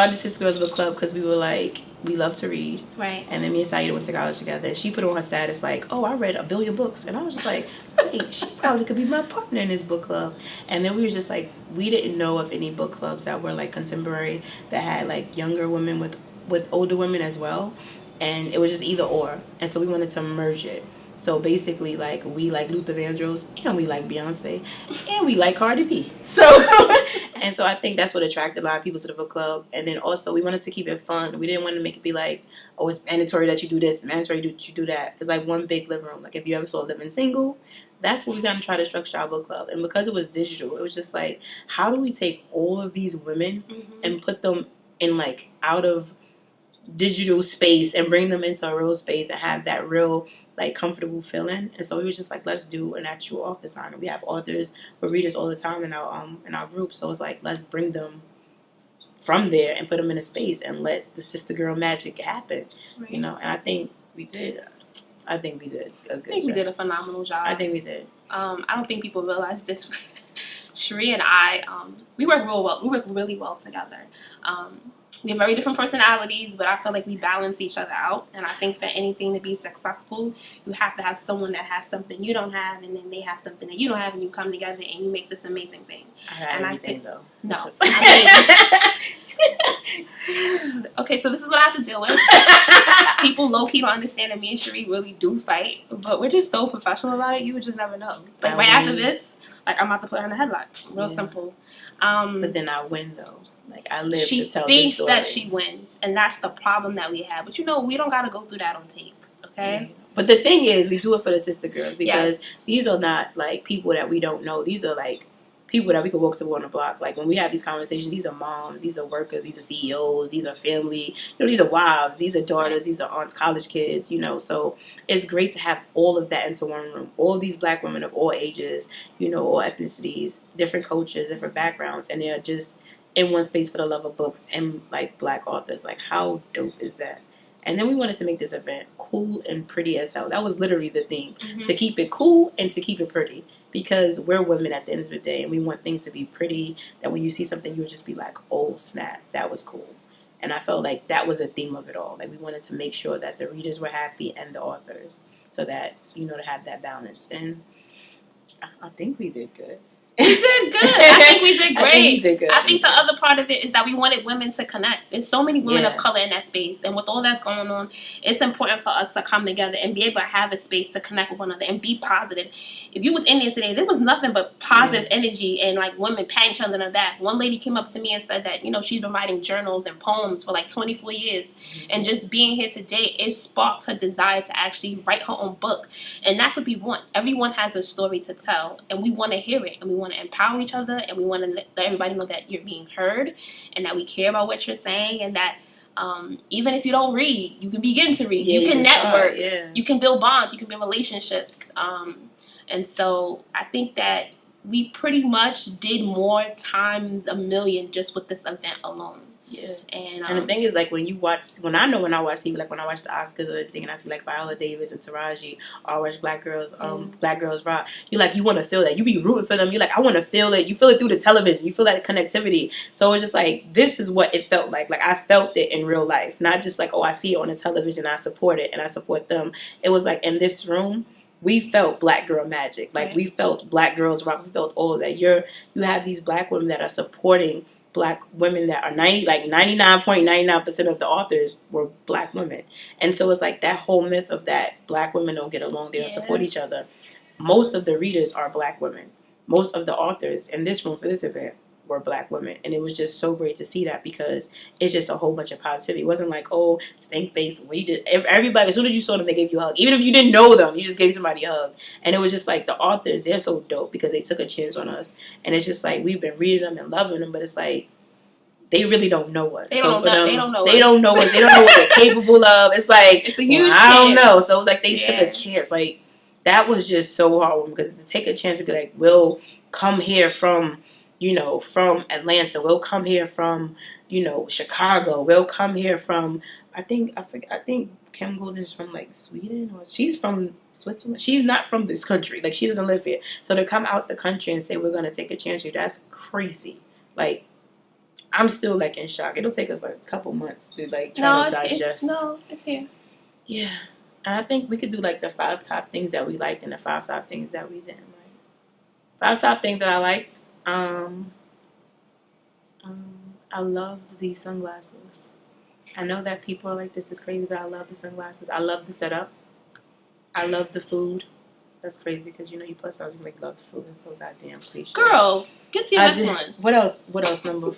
started the Sistah Girls Book Club because we were like, we love to read. Right. And then me and Saida went to college together. She put on her status like, oh, I read 1 billion books. And I was just like, wait, she probably could be my partner in this book club. And then we were just like, we didn't know of any book clubs that were like contemporary, that had like younger women with older women as well. And it was just either or. And so we wanted to merge it. So basically, like, we like Luther Vandross, and we like Beyonce, and we like Cardi B. So, and so I think that's what attracted a lot of people to the book club. And then also, we wanted to keep it fun. We didn't want to make it be like, oh, it's mandatory that you do this, mandatory that you do that. It's like one big living room. Like, if you ever saw Living Single, that's what we kind of try to structure our book club. And because it was digital, it was just like, how do we take all of these women and put them in, like, out of digital space and bring them into a real space and have that real, like, comfortable feeling. And so we were just like, let's do an actual author signing. We have authors or readers all the time in our group, so it's like, let's bring them from there and put them in a space and let the sister girl magic happen. Right. You know, and I think we did a good job. We did a phenomenal job. I think we did. I don't think people realize this. Sharee and I, we work real well. We work really well together. We have very different personalities, but I feel like we balance each other out. And I think for anything to be successful, you have to have someone that has something you don't have, and then they have something that you don't have, and you come together and you make this amazing thing. I think though. No. Okay, so this is what I have to deal with. People low-key don't understand that me and Sharee really do fight, but we're just so professional about it, you would just never know. Like, right after this, like, I'm about to put her in a headlock. Real simple. But then I win, though. Like, I live to tell the story. She thinks that she wins, and that's the problem that we have. But, you know, we don't got to go through that on tape, okay? But the thing is, we do it for the sister girls, because these are not, like, people that we don't know. These are, like, people that we could walk to on the block. Like, when we have these conversations, these are moms, these are workers, these are CEOs, these are family, you know, these are wives, these are daughters, these are aunts, college kids, you know. So it's great to have all of that into one room. All of these black women of all ages, you know, all ethnicities, different cultures, different backgrounds, and they're just in one space for the love of books and, like, black authors. Like, how dope is that? And then we wanted to make this event cool and pretty as hell. That was literally the thing, to keep it cool and to keep it pretty. Because we're women at the end of the day, and we want things to be pretty, that when you see something, you'll just be like, oh, snap, that was cool. And I felt like that was the theme of it all. Like, we wanted to make sure that the readers were happy and the authors, so that, you know, to have that balance. And I think we did good. We did good. I think we did great. I think we did good. I think the other part of it is that we wanted women to connect. There's so many women of color in that space. And with all that's going on, it's important for us to come together and be able to have a space to connect with one another and be positive. If you was in there today, there was nothing but positive energy and, like, women patting each other on the back. One lady came up to me and said that, you know, she's been writing journals and poems for like 24 years. And just being here today, it sparked her desire to actually write her own book. And that's what we want. Everyone has a story to tell, and we want to hear it, and we want to empower each other, and we want to let everybody know that you're being heard and that we care about what you're saying, and that even if you don't read, you can begin to read. You can network. You can build bonds. You can build relationships. And so I think that we pretty much did more times a million just with this event alone. Yeah. And the thing is, like, when I watch TV, like when I watch the Oscars or anything, and I see like Viola Davis and Taraji, or I watch Black Girls Rock, you want to feel that. You be rooting for them. You're like, I want to feel it. You feel it through the television. You feel that connectivity. So it's just like, this is what it felt like. Like, I felt it in real life, not just like, oh, I see it on the television, I support it and I support them. It was like, in this room, we felt black girl magic. Like, we felt Black Girls Rock. We felt all of that. You have these black women that are supporting black women that are 99.99% of the authors were black women. And so it's like that whole myth of that black women don't get along, they don't support each other. Most of the readers are black women. Most of the authors in this room for this event were black women. And it was just so great to see that, because it's just a whole bunch of positivity. It wasn't like, oh, stink face. Everybody, as soon as you saw them, they gave you a hug. Even if you didn't know them, you just gave somebody a hug. And it was just like, the authors, they're so dope because they took a chance on us. And it's just like, we've been reading them and loving them, but it's like, they really don't know us. They don't know us. They don't know us. They don't know what we're capable of. It's like, it's a huge I don't know. So like, they took a chance. Like, that was just so hard, because to take a chance to be like, we'll come here from, you know, from Atlanta. We'll come here from, you know, Chicago. We'll come here from, I think Kim Golden is from like Sweden, or she's from Switzerland. She's not from this country. Like, she doesn't live here. So to come out the country and say, we're going to take a chance here, that's crazy. Like, I'm still like in shock. It'll take us like a couple months to like try to digest. It's here. Yeah. And I think we could do like the 5 top things that we liked and the 5 top things that we didn't like. 5 top things that I liked. I loved these sunglasses. I know that people are like, this is crazy, but I love the sunglasses. I love the setup. I love the food. That's crazy because you plus size, you make love the food. It's so goddamn cliche. Girl, get to your next one. What else? Number.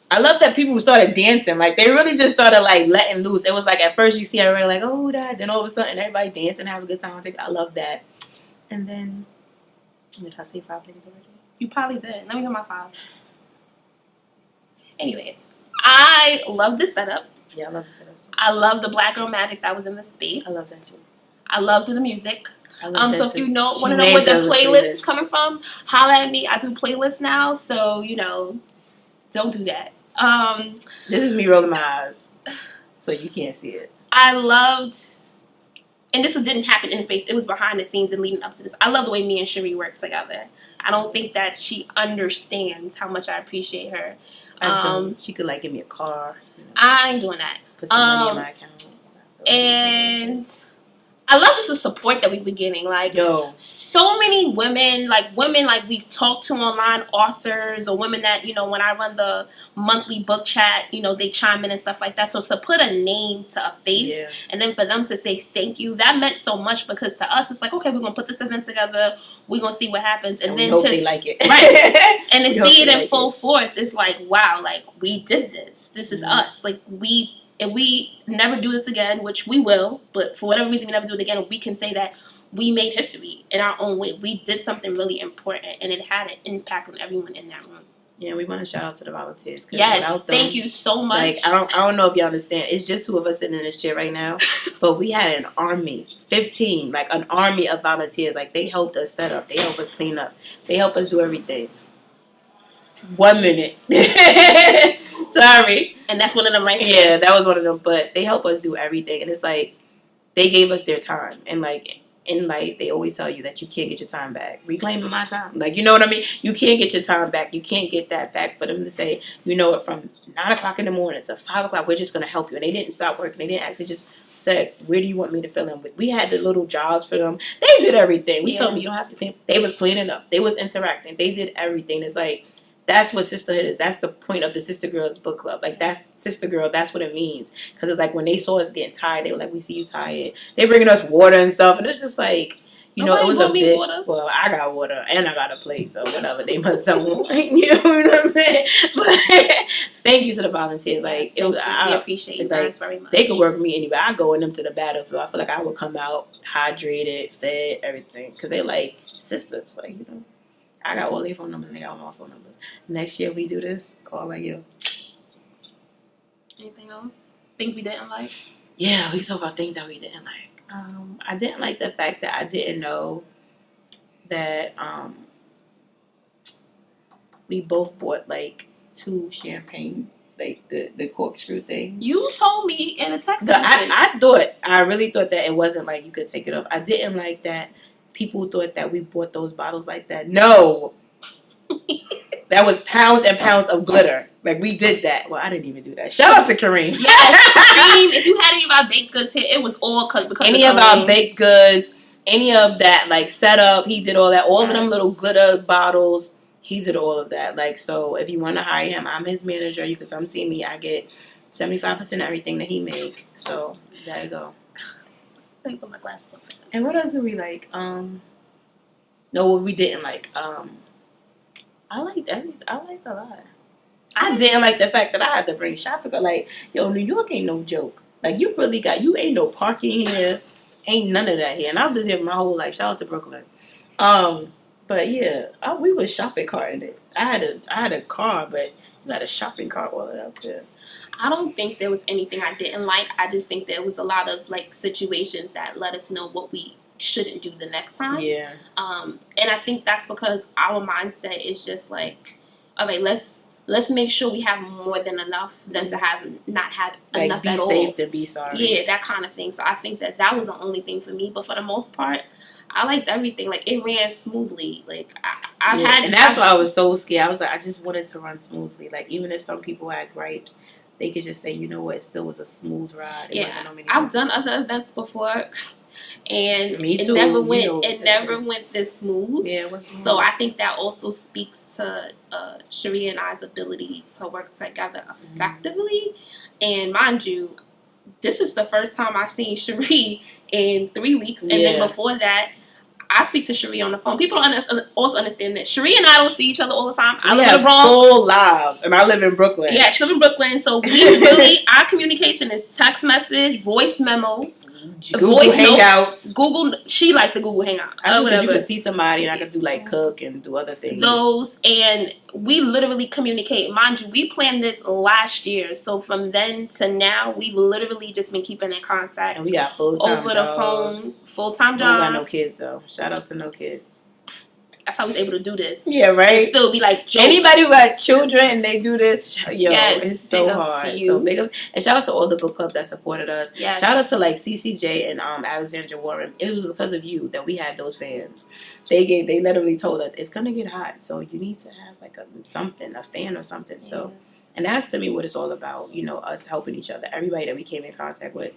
I love that people started dancing. Like they really just started like letting loose. It was like at first you see everybody like, oh that, then all of a sudden everybody dancing, have a good time. I love that. And then did I say 5 things already? You probably did. Let me get my 5. Anyways, I love the setup. Yeah, I love the setup. I love the black girl magic that was in the space. I love that too. I loved the music. So if you want to know where the playlist is coming from, holla at me. I do playlists now, so don't do that. This is me rolling my eyes, so you can't see it. I loved, and this didn't happen in the space. It was behind the scenes and leading up to this. I love the way me and Sharee work together. I don't think that she understands how much I appreciate her. She could like give me a car. I ain't doing that. Put some money in my account. And I love just the support that we've been getting. Like, so many women like we've talked to online, authors or women that, when I run the monthly book chat, they chime in and stuff like that. So to put a name to a face and then for them to say thank you, that meant so much because to us, it's like, okay, we're going to put this event together. We're going to see what happens. And then hope they like it. Right. And to see it in full force, it's like, wow, like we did this. This is us. Like if we never do this again, which we will, but for whatever reason we never do it again, we can say that we made history in our own way. We did something really important, and it had an impact on everyone in that room. Yeah, we want to shout out to the volunteers. Yes, thank you so much. Like I don't know if y'all understand. It's just 2 of us sitting in this chair right now, but we had an army, 15, like an army of volunteers. Like they helped us set up, they helped us clean up, they helped us do everything. 1 minute. Sorry. And that's one of them right there. Yeah, that was one of them. But they help us do everything. And it's like, they gave us their time. And like, in life, they always tell you that you can't get your time back. Reclaiming my time. Like, you know what I mean? You can't get your time back. You can't get that back. For them to say, from 9 o'clock in the morning to 5 o'clock, we're just going to help you. And they didn't stop working. They didn't actually just said, where do you want me to fill in with? We had the little jobs for them. They did everything. We told them, you don't have to clean. They was cleaning up. They was interacting. They did everything. It's like, that's what sisterhood is. That's the point of the Sistah Girls Book Club. Like, that's sister girl. That's what it means. Because it's like when they saw us getting tired, they were like, we see you tired. They bringing us water and stuff. And it's just like, it was a bit. Water. Well, I got water and I got a plate. So whatever. They must don't want. You know what I'm saying? But thank you to the volunteers. Like, we appreciate you guys very much. They could work with me anywhere. I go with them to the battlefield. I feel like I would come out hydrated, fed, everything. Because they like sisters. Like, I got all their phone numbers and they got all my phone numbers. Next year we do this, call like you. Anything else? Things we didn't like? Yeah, we talk about things that we didn't like. I didn't like the fact that I didn't know that we both bought like 2 champagne, like the corkscrew thing. You told me in a text message. I really thought that it wasn't like you could take it off. I didn't like that people thought that we bought those bottles like that. No. That was pounds and pounds of glitter. Like, we did that. Well, I didn't even do that. Shout out to Kareem. Yes, Kareem. If you had any of our baked goods here, it was all because any of our baked goods, any of that, like, setup, he did all that. All of them little glitter bottles, he did all of that. Like, so if you want to hire him, I'm his manager. You can come see me. I get 75% of everything that he make. So, there you go. Let me put my glasses on. And what else do we like? No, what we didn't like. I liked a lot. I didn't like the fact that I had to bring shopping. Like, New York ain't no joke. Like, you ain't no parking here. Ain't none of that here. And I've lived here my whole life. Shout out to Brooklyn. But yeah, we was shopping carting it. I had a car, but you had a shopping cart all the way up there. I don't think there was anything I didn't like. I just think there was a lot of like situations that let us know what we shouldn't do the next time. Yeah. And I think that's because our mindset is just like, all right, let's let's make sure we have more than enough than to have not have like, enough be at all. Be safe to be sorry. Yeah, that kind of thing. So I think that was the only thing for me. But for the most part, I liked everything. Like, it ran smoothly. Like, I had... And that's why I was so scared. I was like, I just wanted to run smoothly. Like, even if some people had gripes, they could just say, you know what, it still was a smooth ride. It wasn't no many I've done other events before, and me too. It never went this smooth. Yeah, it was smooth. So I think that also speaks to Sharee and I's ability to work together effectively. And mind you, this is the first time I've seen Sharee in 3 weeks, and then before that, I speak to Sharee on the phone. People also understand that Sharee and I don't see each other all the time. I live in the Bronx. Full lives, and I live in Brooklyn. Yeah, she live in Brooklyn, so we really, our communication is text message, voice memos, Google Hangouts. Google, she liked the Google Hangout. You could see somebody, and I could do like cook and do other things. Those, and we literally communicate. Mind you, we planned this last year, so from then to now, we've literally just been keeping in contact. And we got full-time over jobs. The phone, full-time jobs. We got no kids though. Shout out to no kids. That's how I was able to do this. Yeah, right. And still be like, anybody who got children and they do this, yes, it's so hard. So big up, and shout out to all the book clubs that supported us. Yes. Shout out to like CCJ and Alexandra Warren. It was because of you that we had those fans. They literally told us it's gonna get hot, so you need to have like a fan or something. Yeah. So, and that's to me what it's all about. You know, us helping each other. Everybody that we came in contact with,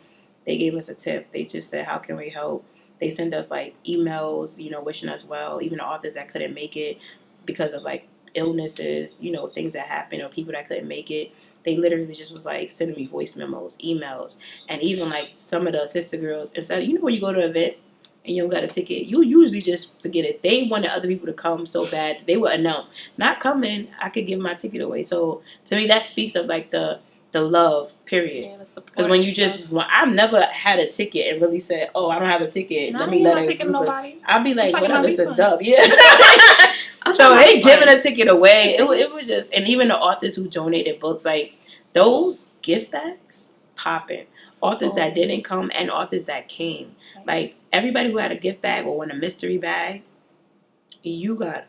they gave us a tip. They just said, how can we help? They send us like emails, you know, wishing us well. Even the authors that couldn't make it because of like illnesses, you know, things that happened, or people that couldn't make it. They literally just was like sending me voice memos, emails, and even like some of the sister girls. Instead, you know, when you go to an event and you don't got a ticket, you usually just forget it. They wanted other people to come so bad. They would announce, not coming, I could give my ticket away. So to me, that speaks of like the love, period. Yeah, because when you just, I've never had a ticket and really said, oh, I don't have a ticket. No, let me let it. Nobody. I'll be like, whatever, it's a dub. Yeah. So they giving a ticket away. It was just, and even the authors who donated books, like those gift bags popping. Authors that didn't come and authors that came. Like everybody who had a gift bag or won a mystery bag, you got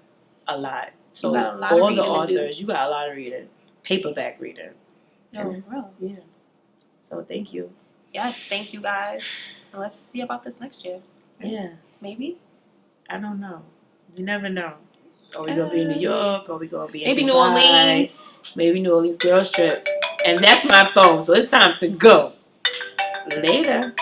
a lot. So all the authors, you got a lot of reading, paperback reading. Oh, real? Yeah. So thank you. Yes, thank you guys. And let's see about this next year. Yeah. Maybe? I don't know. You never know. Are we going to be in New York? Are we going to be in maybe Dubai? New Orleans? Maybe New Orleans girls trip. And that's my phone, so it's time to go. Later.